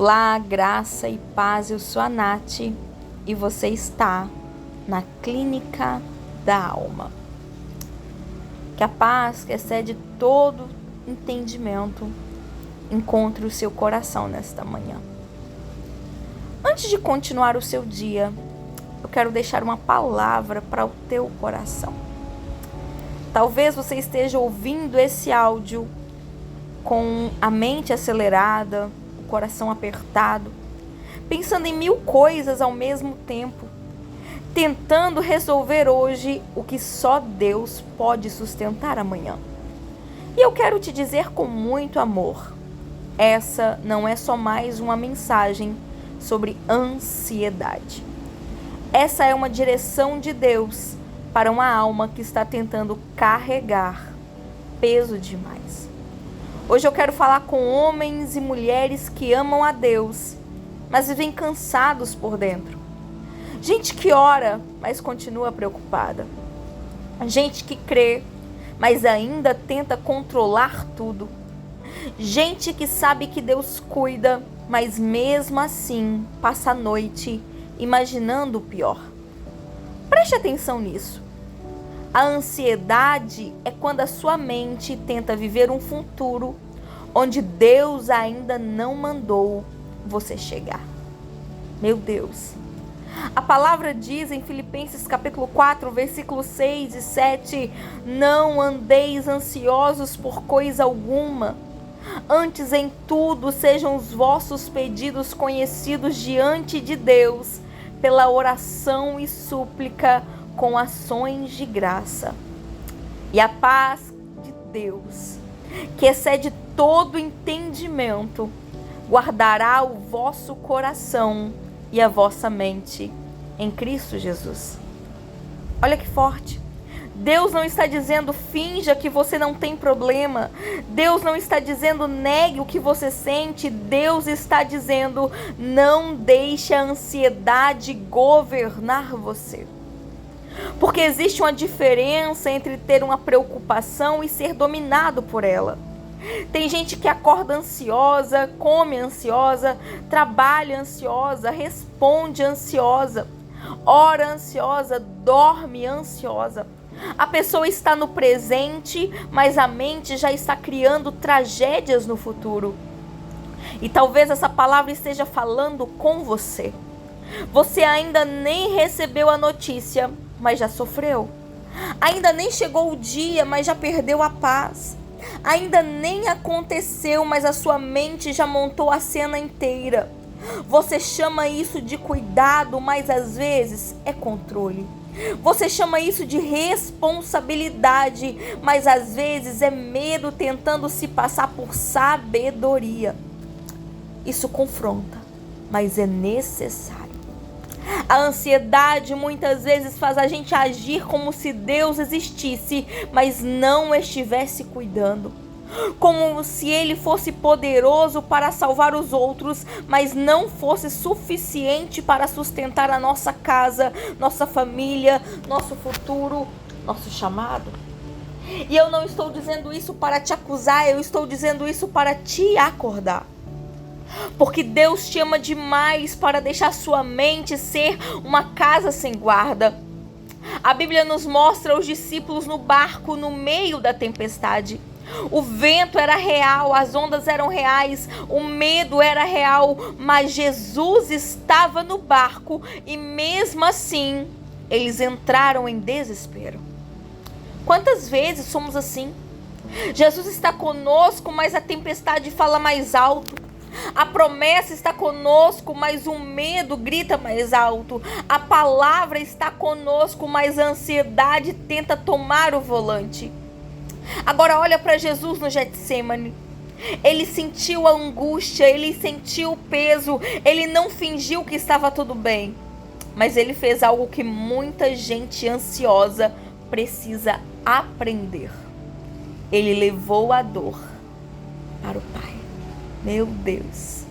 Olá, graça e paz, eu sou a Nath e você está na Clínica da Alma. Que a paz, que excede todo entendimento, encontre o seu coração nesta manhã. Antes de continuar o seu dia, eu quero deixar uma palavra para o teu coração. Talvez você esteja ouvindo esse áudio com a mente acelerada, o coração apertado, pensando em 1000 coisas ao mesmo tempo, tentando resolver hoje o que só Deus pode sustentar amanhã. E eu quero te dizer com muito amor, essa não é só mais uma mensagem sobre ansiedade. Essa é uma direção de Deus para uma alma que está tentando carregar peso demais. Hoje eu quero falar com homens e mulheres que amam a Deus, mas vivem cansados por dentro. Gente que ora, mas continua preocupada. Gente que crê, mas ainda tenta controlar tudo. Gente que sabe que Deus cuida, mas mesmo assim passa a noite imaginando o pior. Preste atenção nisso. A ansiedade é quando a sua mente tenta viver um futuro onde Deus ainda não mandou você chegar. Meu Deus. A palavra diz em Filipenses capítulo 4, versículos 6 e 7, não andeis ansiosos por coisa alguma, antes em tudo sejam os vossos pedidos conhecidos diante de Deus, pela oração e súplica com ações de graça. E a paz de Deus, que excede todo entendimento, guardará o vosso coração e a vossa mente em Cristo Jesus. Olha que forte. Deus não está dizendo finja que você não tem problema. Deus não está dizendo negue o que você sente. Deus está dizendo não deixe a ansiedade governar você. Porque existe uma diferença entre ter uma preocupação e ser dominado por ela. Tem gente que acorda ansiosa, come ansiosa, trabalha ansiosa, responde ansiosa, ora ansiosa, dorme ansiosa. A pessoa está no presente, mas a mente já está criando tragédias no futuro. E talvez essa palavra esteja falando com você. Você ainda nem recebeu a notícia, mas já sofreu. Ainda nem chegou o dia, mas já perdeu a paz. Ainda nem aconteceu, mas a sua mente já montou a cena inteira. Você chama isso de cuidado, mas às vezes é controle. Você chama isso de responsabilidade, mas às vezes é medo tentando se passar por sabedoria. Isso confronta, mas é necessário. A ansiedade muitas vezes faz a gente agir como se Deus existisse, mas não estivesse cuidando. Como se Ele fosse poderoso para salvar os outros, mas não fosse suficiente para sustentar a nossa casa, nossa família, nosso futuro, nosso chamado. E eu não estou dizendo isso para te acusar, eu estou dizendo isso para te acordar. Porque Deus te ama demais para deixar sua mente ser uma casa sem guarda. A Bíblia nos mostra os discípulos no barco no meio da tempestade. O vento era real, as ondas eram reais, o medo era real, mas Jesus estava no barco e mesmo assim eles entraram em desespero. Quantas vezes somos assim? Jesus está conosco, mas a tempestade fala mais alto. A promessa está conosco, mas o medo grita mais alto. A palavra está conosco, mas a ansiedade tenta tomar o volante. Agora olha para Jesus no Getsêmani. Ele sentiu a angústia, ele sentiu o peso, ele não fingiu que estava tudo bem. Mas ele fez algo que muita gente ansiosa precisa aprender. Ele levou a dor para o Pai. Meu Deus,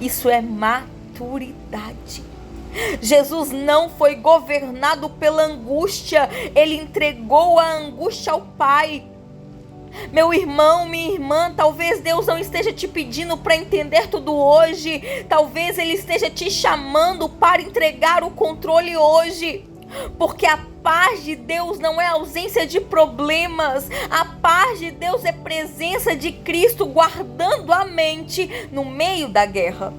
isso é maturidade. Jesus não foi governado pela angústia, ele entregou a angústia ao Pai. Meu irmão, minha irmã, talvez Deus não esteja te pedindo para entender tudo hoje. Talvez Ele esteja te chamando para entregar o controle hoje. Porque a paz de Deus não é ausência de problemas. A paz de Deus é presença de Cristo guardando a mente no meio da guerra.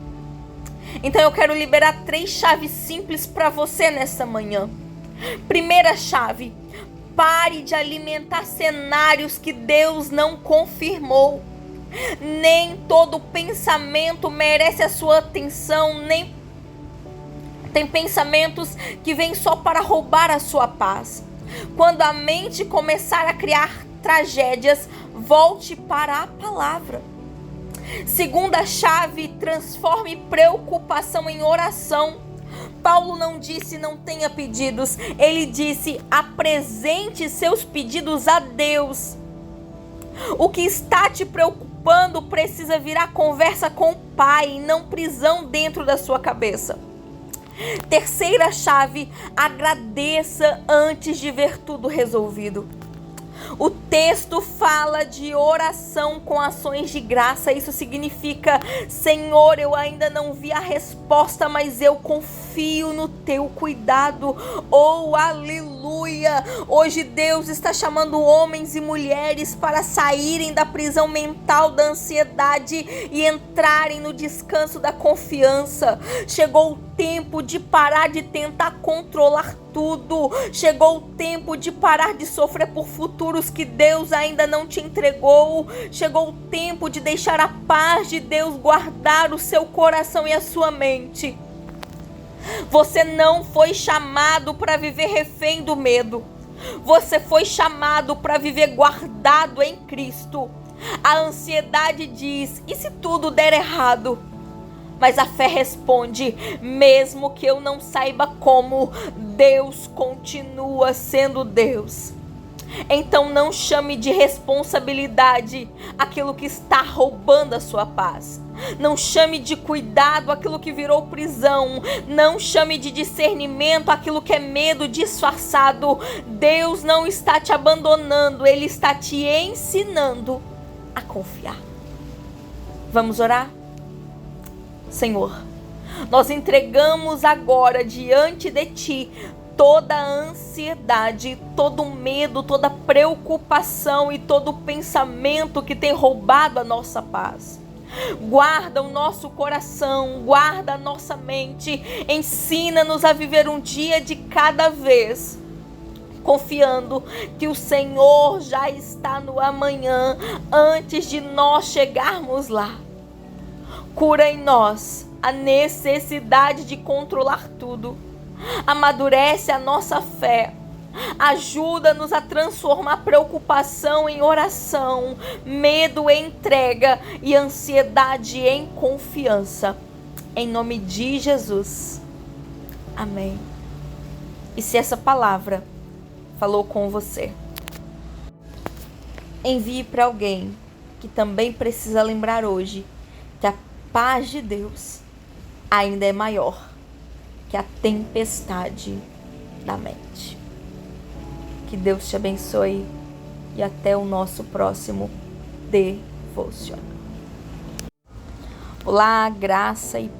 Então eu quero liberar 3 chaves simples para você nessa manhã. Primeira chave: pare de alimentar cenários que Deus não confirmou. Nem todo pensamento merece a sua atenção, nem tem pensamentos que vêm só para roubar a sua paz. Quando a mente começar a criar tragédias, volte para a palavra. Segunda chave: transforme preocupação em oração. Paulo não disse não tenha pedidos, ele disse apresente seus pedidos a Deus. O que está te preocupando precisa virar conversa com o Pai, não prisão dentro da sua cabeça. Terceira chave: agradeça antes de ver tudo resolvido. O texto fala de oração com ações de graça. Isso significa: Senhor, eu ainda não vi a resposta, mas eu confio no teu cuidado. Oh, aleluia! Hoje Deus está chamando homens e mulheres para saírem da prisão mental da ansiedade e entrarem no descanso da confiança. Chegou o tempo de parar de tentar controlar tudo. Chegou o tempo de parar de sofrer por futuros que Deus ainda não te entregou. Chegou o tempo de deixar a paz de Deus guardar o seu coração e a sua mente. Você não foi chamado para viver refém do medo. Você foi chamado para viver guardado em Cristo. A ansiedade diz: e se tudo der errado? Mas a fé responde: mesmo que eu não saiba como, Deus continua sendo Deus. Então não chame de responsabilidade aquilo que está roubando a sua paz. Não chame de cuidado aquilo que virou prisão. Não chame de discernimento aquilo que é medo disfarçado. Deus não está te abandonando, Ele está te ensinando a confiar. Vamos orar? Senhor, nós entregamos agora diante de Ti toda a ansiedade, todo o medo, toda a preocupação e todo o pensamento que tem roubado a nossa paz. Guarda o nosso coração, guarda a nossa mente, ensina-nos a viver um dia de cada vez, confiando que o Senhor já está no amanhã antes de nós chegarmos lá. Cura em nós a necessidade de controlar tudo. Amadurece a nossa fé. Ajuda-nos a transformar preocupação em oração, medo em entrega e ansiedade em confiança. Em nome de Jesus. Amém. E se essa palavra falou com você, envie para alguém que também precisa lembrar hoje que a paz de Deus ainda é maior que a tempestade da mente. Que Deus te abençoe e até o nosso próximo devocional. Olá, graça e paz.